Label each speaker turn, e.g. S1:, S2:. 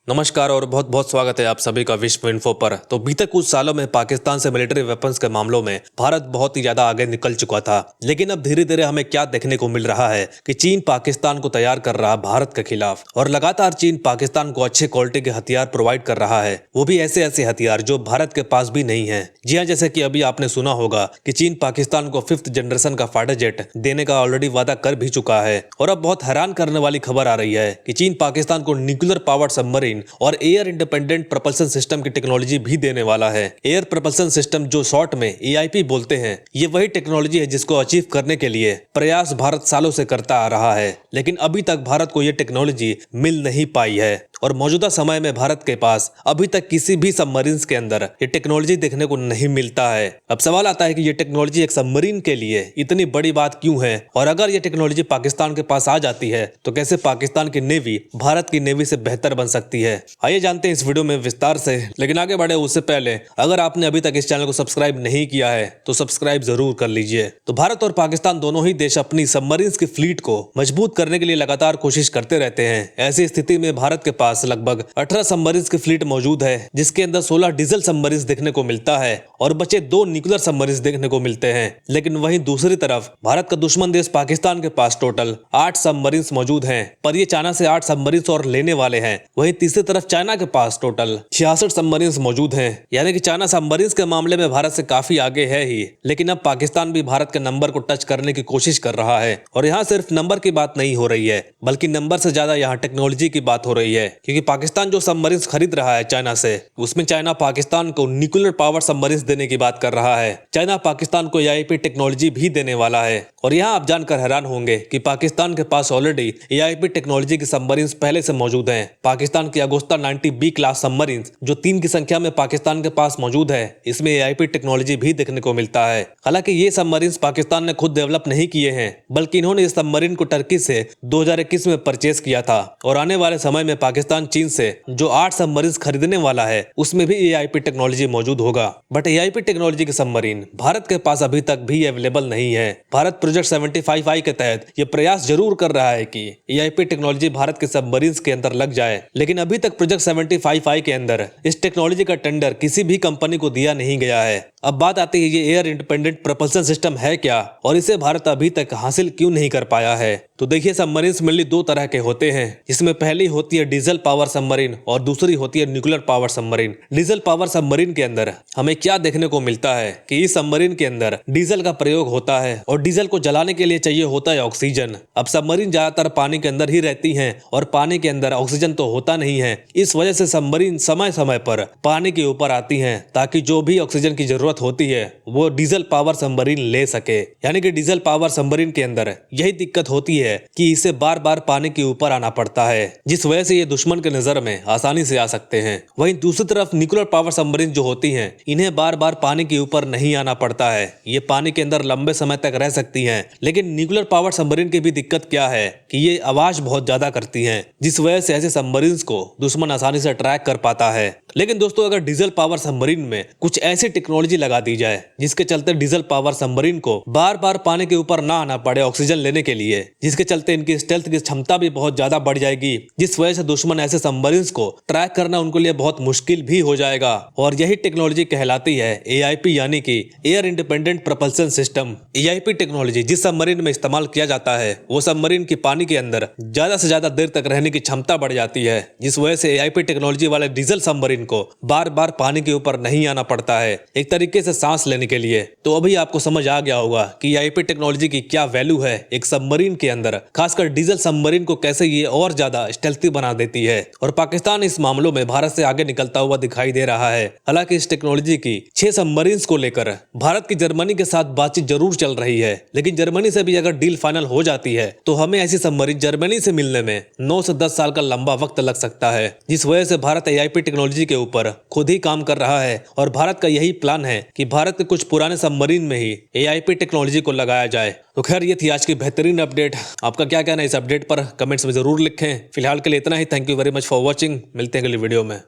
S1: नमस्कार और बहुत बहुत स्वागत है आप सभी का विश्व इन्फो पर। तो बीते कुछ सालों में पाकिस्तान से मिलिट्री वेपन्स के मामलों में भारत बहुत ही ज्यादा आगे निकल चुका था, लेकिन अब धीरे धीरे हमें क्या देखने को मिल रहा है कि चीन पाकिस्तान को तैयार कर रहा है भारत के खिलाफ, और लगातार चीन पाकिस्तान को अच्छे क्वालिटी के हथियार प्रोवाइड कर रहा है, वो भी ऐसे ऐसे हथियार जो भारत के पास भी नहीं है। जी हाँ, जैसे कि अभी आपने सुना होगा कि चीन पाकिस्तान को 5th जनरेशन का फाइटर जेट देने का ऑलरेडी वादा कर भी चुका है। और अब बहुत हैरान करने वाली खबर आ रही है कि चीन पाकिस्तान को न्यूक्लियर पावर्ड सबमरीन और एयर इंडिपेंडेंट प्रोपल्शन सिस्टम की टेक्नोलॉजी भी देने वाला है। एयर प्रोपल्शन सिस्टम, जो शॉर्ट में एआईपी बोलते हैं, ये वही टेक्नोलॉजी है जिसको अचीव करने के लिए प्रयास भारत सालों से करता आ रहा है, लेकिन अभी तक भारत को ये टेक्नोलॉजी मिल नहीं पाई है। और मौजूदा समय में भारत के पास अभी तक किसी भी सबमरीन्स के अंदर ये टेक्नोलॉजी देखने को नहीं मिलता है। अब सवाल आता है कि ये टेक्नोलॉजी एक सबमरीन के लिए इतनी बड़ी बात क्यों है, और अगर ये टेक्नोलॉजी पाकिस्तान के पास आ जाती है तो कैसे पाकिस्तान की नेवी भारत की नेवी से बेहतर बन सकती है। आइए जानते हैं इस वीडियो में विस्तार से। लेकिन आगे बढ़े उससे पहले अगर आपने अभी तक इस चैनल को सब्सक्राइब नहीं किया है तो सब्सक्राइब जरूर कर लीजिए। तो भारत और पाकिस्तान दोनों ही देश अपनी सबमरीन्स की फ्लीट को मजबूत करने के लिए लगातार कोशिश करते रहते हैं। ऐसी स्थिति में भारत के पास लगभग 18 सबमरीन्स की फ्लीट मौजूद है, जिसके अंदर 16 डीजल सबमरीन्स देखने को मिलता है और बचे 2 न्यूक्लियर सबमरीन्स देखने को मिलते हैं। लेकिन वहीं दूसरी तरफ भारत का दुश्मन देश पाकिस्तान के पास टोटल 8 सबमरीन्स मौजूद हैं, पर ये चाइना से 8 सबमरीन्स और लेने वाले हैं। वहीं तीसरी तरफ चाइना के पास टोटल 66 सबमरीन्स मौजूद हैं, यानी कि चाइना सबमरीन्स के मामले में भारत से काफी आगे है ही। लेकिन अब पाकिस्तान भी भारत के नंबर को टच करने की कोशिश कर रहा है, और यहाँ सिर्फ नंबर की बात नहीं हो रही है, बल्कि नंबर से ज्यादा यहाँ टेक्नोलॉजी की बात हो रही है। क्योंकि पाकिस्तान जो सबमरीन्स खरीद रहा है चाइना से, उसमें चाइना पाकिस्तान को न्यूक्लियर पावर सबमरीन्स देने की बात कर रहा है। चाइना पाकिस्तान को एआईपी टेक्नोलॉजी भी देने वाला है। और यहाँ आप जानकर हैरान होंगे कि पाकिस्तान के पास ऑलरेडी एआईपी टेक्नोलॉजी की सबमरीन्स पहले से मौजूद हैं। पाकिस्तान की अगुस्ता 90B क्लास सबमरीन्स, जो 3 की संख्या में पाकिस्तान के पास मौजूद है, इसमें एआईपी टेक्नोलॉजी भी देखने को मिलता है। हालांकि ये सबमरीन्स पाकिस्तान ने खुद डेवलप नहीं किए हैं, बल्कि इन्होंने इस सबमरीन को टर्की से 2021 में परचेज किया था। और आने वाले समय में पाकिस्तान चीन से जो 8 सबमरीन्स खरीदने वाला है, उसमें भी एआईपी टेक्नोलॉजी मौजूद होगा। बट एआईपी टेक्नोलॉजी के सबमरीन भारत के पास अभी तक भी अवेलेबल नहीं है। भारत प्रोजेक्ट 75I के तहत ये प्रयास जरूर कर रहा है कि एआईपी टेक्नोलॉजी भारत के सबमरीन्स के अंदर लग जाए, लेकिन अभी तक प्रोजेक्ट 75I के अंदर इस टेक्नोलॉजी का टेंडर किसी भी कंपनी को दिया नहीं गया है। अब बात आती है ये एयर इंडिपेंडेंट प्रोपल्शन सिस्टम है क्या, और इसे भारत अभी तक हासिल क्यों नहीं कर पाया है। तो देखिए, सबमरीन्स मेनली 2 तरह के होते हैं, जिसमें पहली होती है डीजल पावर सबमरीन और दूसरी होती है nuclear power submarine. Diesel power submarine के अंदर हमें क्या देखने को मिलता है कि इस सबमरीन के अंदर डीजल का प्रयोग होता है, और डीजल को जलाने के लिए चाहिए होता है ऑक्सीजन। अब सबमरीन ज्यादातर पानी के अंदर ही रहती हैं, और पानी के अंदर ऑक्सीजन तो होता नहीं है। इस वजह से सबमरीन समय समय पर पानी के ऊपर आती हैं, ताकि जो भी ऑक्सीजन की जरूरत होती है वो डीजल पावर सबमरीन ले सके। यानी कि डीजल पावर सबमरीन के अंदर यही दिक्कत होती है कि इसे बार बार पानी के ऊपर आना पड़ता है, जिस वजह से ये दुश्मन के नजर में आसानी से आ सकते हैं। वहीं दूसरी तरफ न्यूक्लियर पावर सबमरीन जो होती हैं, इन्हें बार बार पानी के ऊपर नहीं आना पड़ता है, ये पानी के अंदर लंबे समय तक रह सकती हैं। लेकिन न्यूक्लियर पावर सबमरीन की भी दिक्कत क्या है कि ये आवाज बहुत ज्यादा करती हैं, जिस वजह से ऐसे सबमरीन्स को दुश्मन आसानी से ट्रैक कर पाता है। लेकिन दोस्तों, अगर डीजल पावर सबमरीन में कुछ ऐसी टेक्नोलॉजी लगा दी जाए जिसके चलते डीजल पावर सबमरीन को बार बार पानी के ऊपर ना आना पड़े ऑक्सीजन लेने के लिए, जिसके चलते इनकी स्टेल्थ की क्षमता भी बहुत ज्यादा बढ़ जाएगी, जिस वजह से दुश्मन ऐसे सबमरीन्स को ट्रैक करना उनके लिए बहुत मुश्किल भी हो जाएगा। और यही टेक्नोलॉजी कहलाती है एआईपी, यानी कि air independent propulsion system. AIP technology जिस सबमरीन में इस्तेमाल किया जाता है, वो सबमरीन की पानी के अंदर ज्यादा से ज्यादा देर तक रहने की क्षमता बढ़ जाती है, जिस वजह से एआईपी टेक्नोलॉजी वाले डीजल सबमरीन को बार बार पानी के ऊपर नहीं आना पड़ता है, एक तरीके से सांस लेने के लिए। तो अभी आपको समझ आ गया होगा कि एआईपी टेक्नोलॉजी की क्या वैल्यू है एक सबमरीन के अंदर, खासकर डीजल सबमरीन को कैसे ये और ज्यादा स्टेल्थी बना देती है। और पाकिस्तान इस मामलों में भारत से आगे निकलता हुआ दिखाई दे रहा है। हालांकि इस टेक्नोलॉजी की 6 सबमरीन्स को लेकर भारत की जर्मनी के साथ बातचीत जरूर चल रही है, लेकिन जर्मनी से भी अगर डील फाइनल हो जाती है तो हमें ऐसी सबमरीन जर्मनी से मिलने में 9 से 10 साल का लंबा वक्त लग सकता है, जिस वजह से भारत एआईपी टेक्नोलॉजी के ऊपर खुद ही काम कर रहा है। और भारत का यही प्लान है कि भारत के कुछ पुराने सबमरीन में ही एआईपी टेक्नोलॉजी को लगाया जाए। तो खैर, ये थी आज की बेहतरीन अपडेट। आपका क्या कहना है इस अपडेट पर कमेंट्स में जरूर लिखें। फिलहाल के लिए इतना ही। Thank you very much for watching. मिलते हैं अगली वीडियो में।